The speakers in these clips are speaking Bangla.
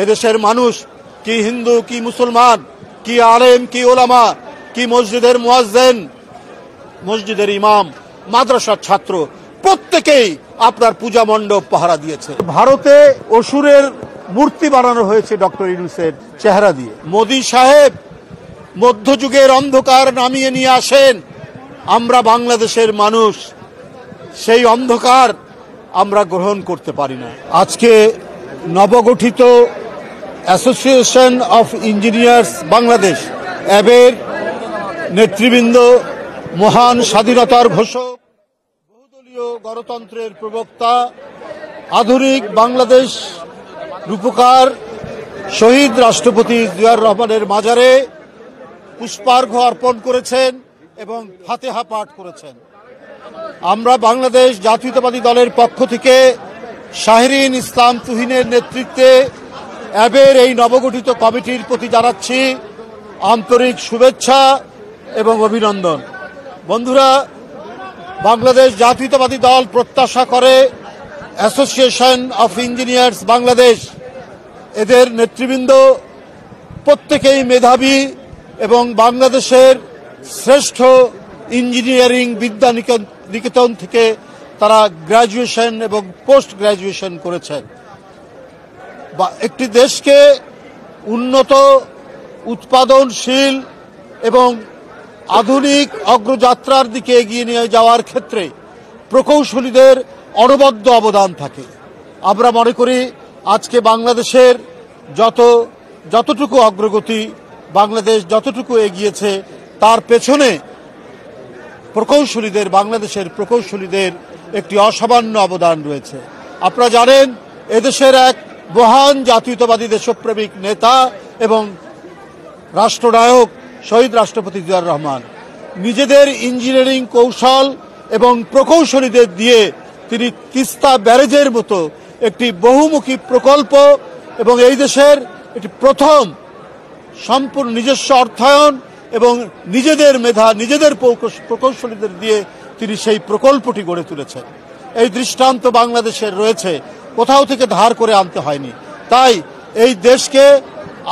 এদেশের মানুষ, কি হিন্দু কি মুসলমান, কি আলেম কি ওলামা, কি মসজিদের মুয়াজ্জিন, মসজিদের ইমাম, মাদ্রাসার ছাত্র, প্রত্যেকেই আপনার পূজা মণ্ডপ পাহারা দিয়েছে। ভারতে অসুরের মূর্তি বানানো হয়েছে ডক্টর ইউনূসের চেহারা দিয়ে। মোদি সাহেব মধ্যযুগের অন্ধকার নামিয়ে নিয়ে আসেন। আমরা বাংলাদেশের মানুষ সেই অন্ধকার আমরা গ্রহণ করতে পারি না। আজকে নবগঠিত অ্যাসোসিয়েশন অফ ইঞ্জিনিয়ার্স বাংলাদেশ, অ্যাবের নেতৃবৃন্দ, মহান স্বাধীনতার ঘোষক, বহুদলীয় গণতন্ত্রের প্রবক্তা, আধুনিক বাংলাদেশ রূপকার শহীদ রাষ্ট্রপতি জিয়াউর রহমানের মাজারে পুষ্পার্ঘ্য অর্পণ করেছেন এবং ফাতেহা পাঠ করেছেন। আমরা বাংলাদেশ জাতীয়তাবাদী দলের পক্ষ থেকে শাহরিন ইসলাম তুহিনের নেতৃত্বে অ্যাবের এই নবগঠিত কমিটির প্রতি জানাচ্ছি আন্তরিক শুভেচ্ছা এবং অভিনন্দন। বন্ধুরা, বাংলাদেশ জাতীয়তাবাদী দল প্রত্যাশা করে অ্যাসোসিয়েশন অফ ইঞ্জিনিয়ার্স বাংলাদেশ, এদের নেতৃবৃন্দ প্রত্যেকেই মেধাবী এবং বাংলাদেশের শ্রেষ্ঠ ইঞ্জিনিয়ারিং বিদ্যা নিকেতন থেকে তারা গ্র্যাজুয়েশন এবং পোস্ট গ্র্যাজুয়েশন করেছেন। একটি দেশকে উন্নত, উৎপাদনশীল এবং আধুনিক অগ্রযাত্রার দিকে এগিয়ে নিয়ে যাওয়ার ক্ষেত্রে প্রকৌশলীদের অনবদ্য অবদান থাকে। আমরা মনে করি আজকে বাংলাদেশের যতটুকু অগ্রগতি, বাংলাদেশ যতটুকু এগিয়েছে, তার পেছনে বাংলাদেশের প্রকৌশলীদের একটি অসামান্য অবদান রয়েছে। আপনারা জানেন, এদেশের এক মহান জাতীয়তাবাদী দেশপ্রেমিক নেতা এবং রাষ্ট্রনায়ক শহীদ রাষ্ট্রপতি জিয়াউর রহমান নিজেদের ইঞ্জিনিয়ারিং কৌশল এবং প্রকৌশলীদের দিয়ে তিনি তিস্তা ব্যারেজের মতো একটি বহুমুখী প্রকল্প এবং এই দেশের একটি প্রথম সম্পূর্ণ নিজস্ব অর্থায়ন এবং নিজেদের মেধা, নিজেদের প্রকৌশলীদের দিয়ে তিনি সেই প্রকল্পটি গড়ে তুলেছেন। এই দৃষ্টান্ত বাংলাদেশের রয়েছে, কোথাও থেকে ধার করে আনতে হয়নি। তাই এই দেশকে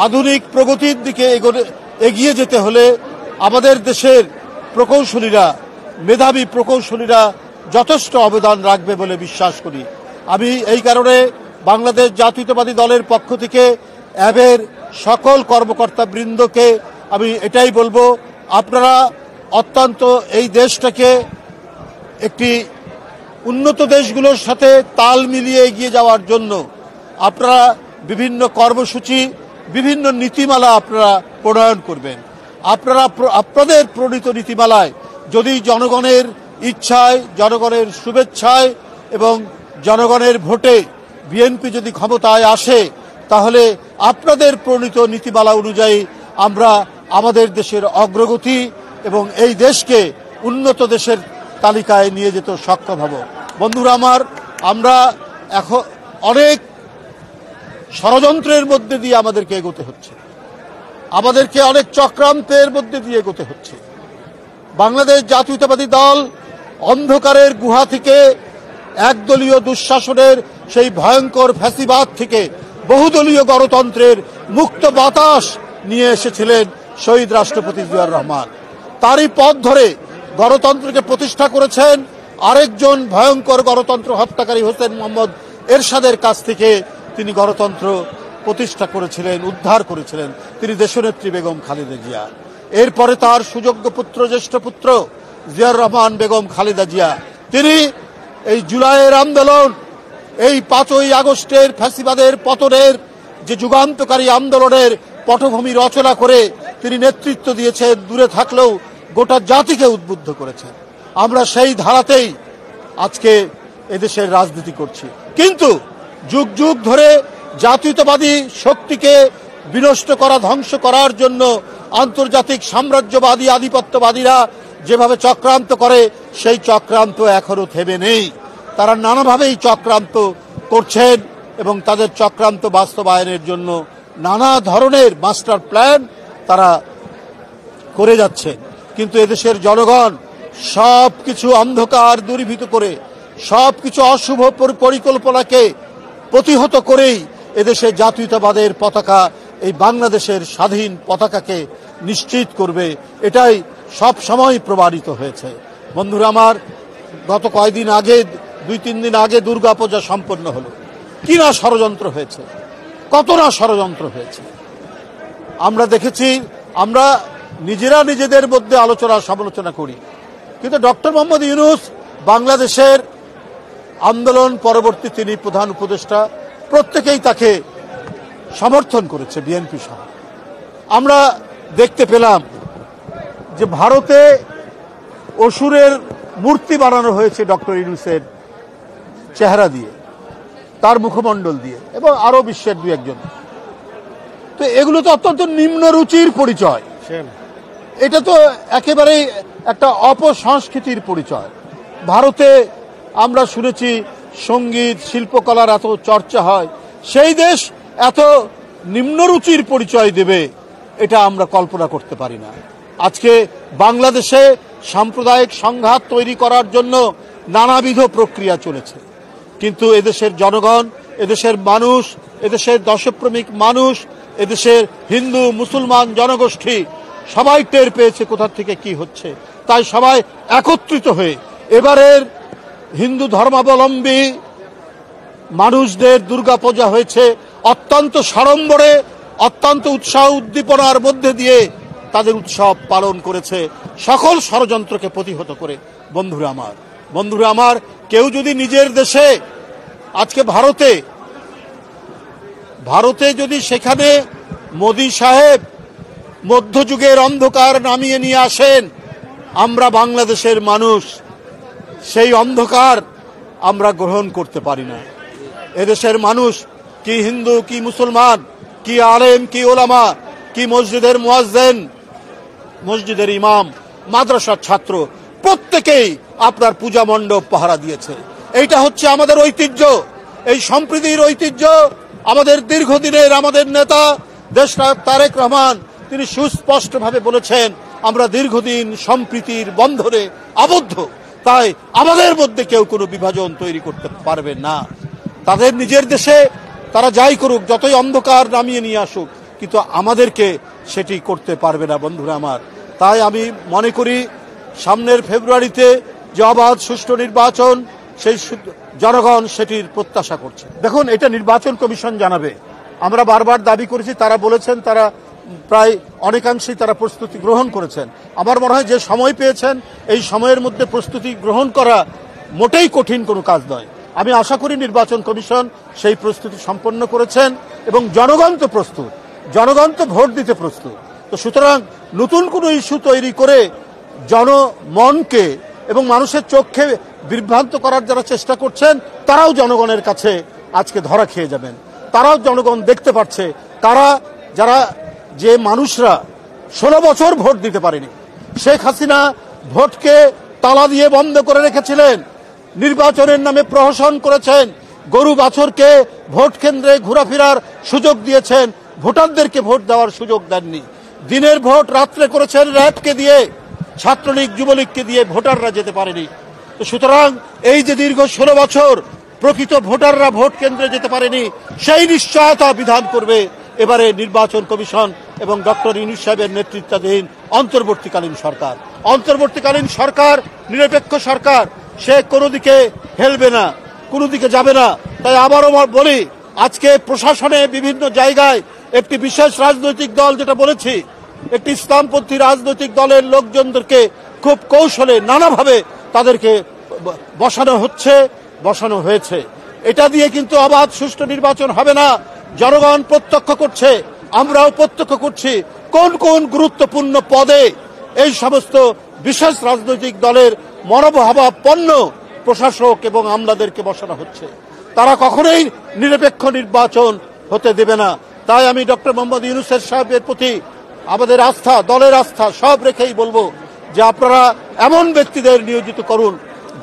আধুনিক প্রগতির দিকে এগিয়ে যেতে হলে আমাদের দেশের প্রকৌশলীরা, মেধাবী প্রকৌশলীরা যথেষ্ট অবদান রাখবে বলে বিশ্বাস করি। আমি এই কারণে বাংলাদেশ জাতীয়তাবাদী দলের পক্ষ থেকে অ্যাবের সকল কর্মকর্তা বৃন্দকে আমি এটাই বলবো, আপনারা অত্যন্ত এই দেশটাকে একটি উন্নত দেশগুলোর সাথে তাল মিলিয়ে এগিয়ে যাওয়ার জন্য আপনারা বিভিন্ন কর্মসূচি, বিভিন্ন নীতিমালা আপনারা প্রণয়ন করবেন। আপনাদের প্রণীত নীতিমালায় যদি জনগণের ইচ্ছায়, জনগণের শুভেচ্ছায় এবং জনগণের ভোটে বিএনপি যদি ক্ষমতায় আসে, তাহলে আপনাদের প্রণীত নীতিমালা অনুযায়ী আমরা আমাদের দেশের অগ্রগতি এবং এই দেশকে উন্নত দেশের তালিকায় নিয়ে যেতে সক্ষম হব। বন্ধুরা আমার, আমরা এখন অনেক ষড়যন্ত্রের মধ্যে দিয়ে আমাদেরকে এগোতে হচ্ছে, আমাদেরকে অনেক চক্রান্তের মধ্যে দিয়ে এগোতে হচ্ছে। বাংলাদেশ জাতীয়তাবাদী দল অন্ধকারের গুহা থেকে, একদলীয় দুঃশাসনের সেই ভয়ঙ্কর ফ্যাসিবাদ থেকে বহুদলীয় গণতন্ত্রের মুক্ত বাতাস নিয়ে এসেছিলেন শহীদ রাষ্ট্রপতি জিয়াউর রহমান। তারই পথ ধরে গণতন্ত্রকে প্রতিষ্ঠা করেছেন আরেকজন ভয়ঙ্কর গণতন্ত্র হত্যাকারী হোসেন মোহাম্মদ এরশাদের কাছ থেকে তিনি গণতন্ত্র প্রতিষ্ঠা করেছিলেন, উদ্ধার করেছিলেন তিনি দেশনেত্রী বেগম খালেদা জিয়া। এরপরে তার সুযোগ্য পুত্র, জ্যেষ্ঠ পুত্র জিয়াউর রহমান বেগম খালেদা জিয়া, তিনি এই জুলাইয়ের আন্দোলন, এই 5ই আগস্টের ফ্যাসিবাদের পতনের যে যুগান্তকারী আন্দোলনের পটভূমি রচনা করে তিনি নেতৃত্ব দিয়েছেন, দূরে থাকলেও গোটা জাতিকে উদ্বুদ্ধ করেছেন। আমরা সেই ধারাতেই আজকে এদেশের রাজনীতি করছি। কিন্তু যুগ যুগ ধরে জাতীয়তাবাদী শক্তিকে বিনষ্ট করা, ধ্বংস করার জন্য আন্তর্জাতিক সাম্রাজ্যবাদী, আধিপত্যবাদীরা যেভাবে চক্রান্ত করে, সেই চক্রান্ত এখনো থেমে নেই। তারা নানাভাবেই চক্রান্ত করছেন এবং তাদের চক্রান্ত বাস্তবায়নের জন্য নানা ধরনের মাস্টার প্ল্যান তারা করে যাচ্ছে। কিন্তু এদেশের জনগণ সব কিছু অন্ধকার দূরীভূত করে, সব কিছু অশুভ পরিকল্পনাকে প্রতিহত করেই এদেশে জাতীয়তাবাদের পতাকা এই বাংলাদেশের স্বাধীন পতাকাকে নিশ্চিত করবে, এটাই সব সময় প্রমাণিত হয়েছে। বন্ধুরা আমার, গত কয়েকদিন আগে, 2-3 দিন আগে দুর্গাপূজা সম্পন্ন হলো। কি না ষড়যন্ত্র হয়েছে, কত না ষড়যন্ত্র হয়েছে আমরা দেখেছি। আমরা নিজেরা নিজেদের মধ্যে আলোচনা সমালোচনা করি, কিন্তু ডক্টর মোহাম্মদ ইউনূস বাংলাদেশের আন্দোলন পরবর্তী তিনি প্রধান উপদেষ্টা, প্রত্যেকেই তাকে সমর্থন করেছে, বিএনপি সহ। আমরা দেখতে পেলাম যে ভারতে অসুরের মূর্তি বানানো হয়েছে ডক্টর ইউনূসের চেহারা দিয়ে, তার মুখমণ্ডল দিয়ে, এবং আরো বিশ্বের 2-1 জন। তো এগুলো তো অত্যন্ত নিম্ন রুচির পরিচয়, এটা তো একেবারেই একটা অপসংস্কৃতির পরিচয়। ভারতে আমরা শুনেছি সঙ্গীত শিল্পকলার এত চর্চা হয়, সেই দেশ এত নিম্নরুচির পরিচয় দেবে এটা আমরা কল্পনা করতে পারি না। আজকে বাংলাদেশে সাম্প্রদায়িক সংঘাত তৈরি করার জন্য নানাবিধ প্রক্রিয়া চলেছে, কিন্তু এদেশের জনগণ, এদেশের মানুষ, এদেশের দেশপ্রেমিক মানুষ, এদেশের হিন্দু মুসলমান জনগোষ্ঠী সবাই টের পেয়েছে কোথা থেকে কি হচ্ছে। তাই সবাই একত্রিত হয়ে এবারের হিন্দু ধর্মাবলম্বী মানুষদের দুর্গাপূজা হয়েছে অত্যন্ত সাড়ম্বরে, অত্যন্ত উৎসাহ উদ্দীপনার মধ্যে দিয়ে তাদের উৎসব পালন করেছে, সকল ষড়যন্ত্রকে প্রতিহত করে। বন্ধুরা আমার, কেউ যদি নিজের দেশে, আজকে ভারতে যদি সেখানে মোদি সাহেব মধ্যযুগের অন্ধকার নামিয়ে নিয়ে আসেন, আমরা বাংলাদেশের মানুষ সেই অন্ধকার আমরা গ্রহণ করতে পারি না। এদেশের মানুষ, কি হিন্দু কি মুসলমান, কি আলেম কি ওলামা, কি মসজিদের মুয়াজ্জিন, মসজিদের ইমাম, মাদ্রাসার ছাত্র, প্রত্যেকেই আপনার পূজা মণ্ডপ পাহারা দিয়েছে। এইটা হচ্ছে আমাদের ঐতিহ্য, এই সম্প্রীতির ঐতিহ্য। আমাদের দীর্ঘদিনের আমাদের নেতা দেশনায়ক তারেক রহমান তিনি সুস্পষ্টভাবে বলেছেন, আমরা দীর্ঘদিন সম্প্রীতির বন্ধনে আবদ্ধ, তাই আমাদের মধ্যে কেউ কোনো বিভাজন তৈরি করতে পারবে না। তাদের নিজের দেশে তারা যাই করুক, যতই অন্ধকার নামিয়ে নিয়ে আসুক, কিন্তু আমাদেরকে সেটি করতে পারবে না। বন্ধুরা আমার, তাই আমি মনে করি সামনের ফেব্রুয়ারিতে যে অবাধ সুষ্ঠু নির্বাচন, সেই জনগণ সেটির প্রত্যাশা করছে। দেখুন, এটা নির্বাচন কমিশন জানাবে। আমরা বারবার দাবি করেছি, তারা বলেছেন তারা প্রায় অনেকাংশেই তারা প্রস্তুতি গ্রহণ করেছেন। আমার মনে হয় যে সময় পেয়েছেন, এই সময়ের মধ্যে প্রস্তুতি গ্রহণ করা মোটেই কঠিন কোনো কাজ নয়। আমি আশা করি নির্বাচন কমিশন সেই প্রস্তুতি সম্পন্ন করেছেন এবং জনগণ তো প্রস্তুত, জনগণ তো ভোট দিতে প্রস্তুত। তো সুতরাং নতুন কোনো ইস্যু তৈরি করে জনমনকে এবং মানুষের চোখে বিভ্রান্ত করার যারা চেষ্টা করছেন, তারাও জনগণের কাছে আজকে ধরা খেয়ে যাবেন। তারাও জনগণ দেখতে পাচ্ছে, যারা যে মানুষরা 16 বছর ভোট দিতে পারেনি, শেখ হাসিনা ভোটকে তালা দিয়ে বন্ধ করে রেখেছিলেন, নির্বাচনের নামে প্রহসন করেছেন, গরু বাছরকে ভোট কেন্দ্রে ঘোরাফেরার সুযোগ দিয়েছেন, ভোটারদেরকে ভোট দেওয়ার সুযোগ দেননি। দিনের ভোট রাত্রে করেছেন র্যাবকে দিয়ে, ছাত্রলীগ যুবলীগকে দিয়ে, ভোটাররা যেতে পারেনি। তো সুতরাং এই যে দীর্ঘ 16 বছর প্রকৃত ভোটাররা ভোট কেন্দ্রে যেতে পারেনি, সেই নিশ্চয়তা বিধান করবে এবারে নির্বাচন কমিশন এবং ডক্টর ইউনূস সাহেবের নেতৃত্বাধীন অন্তর্বর্তীকালীন সরকার। অন্তর্বর্তীকালীন সরকার নিরপেক্ষ সরকার, সে কোনো দিকে হেলবে না, কোনো দিকে যাবে না। তাই আবারও বলি, আজকে প্রশাসনে বিভিন্ন জায়গায় একটি বিশেষ রাজনৈতিক দল, যেটা বলেছি, একটি ইসলামপন্থী রাজনৈতিক দলের লোকজনদেরকে খুব কৌশলে নানাভাবে তাদেরকে বসানো হয়েছে। এটা দিয়ে কিন্তু অবাধ সুষ্ঠু নির্বাচন হবে না। জনগণ প্রত্যক্ষ করছে, আমরাও প্রত্যক্ষ করছি কোন কোন গুরুত্বপূর্ণ পদে এই সমস্ত বিশেষ রাজনৈতিক দলের মনোভাবাপন্ন প্রশাসক এবং আমলাদেরকে বসানো হচ্ছে। তারা কখনোই নিরপেক্ষ নির্বাচন হতে দেবে না। তাই আমি ডক্টর মোহাম্মদ ইউনূস সাহেবের প্রতি আমাদের আস্থা, দলের আস্থা সব রেখেই বলবো যে আপনারা এমন ব্যক্তিদের নিয়োজিত করুন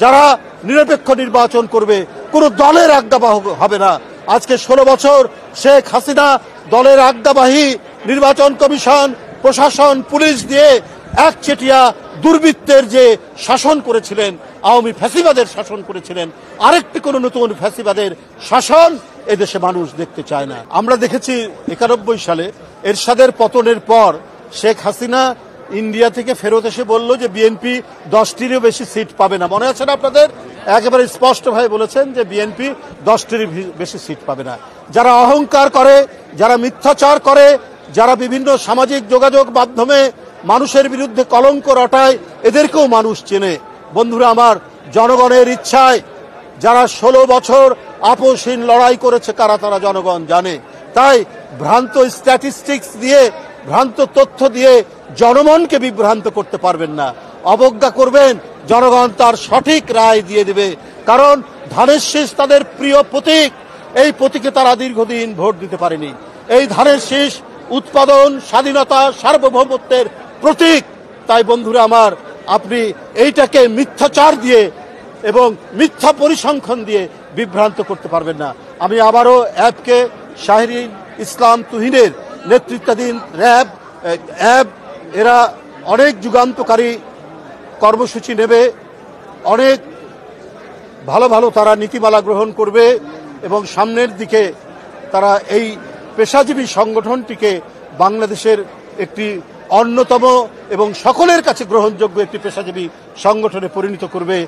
যারা নিরপেক্ষ নির্বাচন করবে, কোনো দলের আজ্ঞাবাহক হবে না। আজকে 16 বছর শেখ হাসিনা দলের আজ্ঞাবাহী নির্বাচন কমিশন, প্রশাসন, পুলিশ দিয়ে একচেটিয়া দুর্বৃত্তের যে শাসন করেছিলেন, আওয়ামী ফ্যাসিবাদের শাসন করেছিলেন, আরেকটি কোনো নতুন ফ্যাসিবাদের শাসন এদেশে মানুষ দেখতে চায় না। আমরা দেখেছি 91 সালে এরশাদের পতনের পর শেখ হাসিনা ইন্ডিয়া থেকে ফেরত এসে বলল যে বিএনপি 10টিরও বেশি সিট পাবে না। মনে আছে না আপনাদের? একেবারে স্পষ্টভাবে বলেছেন যে বিএনপি 10টির বেশি সিট পাবে না। যারা অহংকার করে, যারা মিথ্যাচার করে, যারা বিভিন্ন সামাজিক যোগাযোগ মাধ্যমে মানুষের বিরুদ্ধে কলঙ্ক রটায়, এদেরকেও মানুষ চেনে। বন্ধুরা আমার, জনগণের ইচ্ছায় যারা 16 বছর আপোষহীন লড়াই করেছে কারা তারা জনগণ জানে। তাই ভ্রান্ত স্ট্যাটিস্টিক্স দিয়ে, ভ্রান্ত তথ্য দিয়ে জনগণকে বিভ্রান্ত করতে পারবেন না। অবজ্ঞা করবেন, জনগণ তার সঠিক রায় দিয়ে দেবে। কারণ ধানের শীষ তাদের প্রিয় প্রতীক, এই প্রতীকে তারা দীর্ঘদিন ভোট দিতে পারেনি। এই ধানের শীষ উৎপাদন, স্বাধীনতা, সার্বভৌমত্বের প্রতীক। তাই বন্ধুরা আমার, আপনি এইটাকে মিথ্যাচার দিয়ে এবং মিথ্যা পরিসংখ্যান দিয়ে বিভ্রান্ত করতে পারবেন না। আমি আবারও অ্যাবকে, শাহরিন ইসলাম তুহিনের নেতৃত্বাধীন অ্যাব এরা অনেক যুগান্তকারী কর্মসূচি নেবে, অনেক ভালো ভালো তারা নীতিমালা গ্রহণ করবে এবং সামনের দিকে তারা এই পেশাজীবী সংগঠনটিকে বাংলাদেশের একটি অন্যতম এবং সকলের কাছে গ্রহণযোগ্য একটি পেশাজীবী সংগঠনে পরিণত করবে।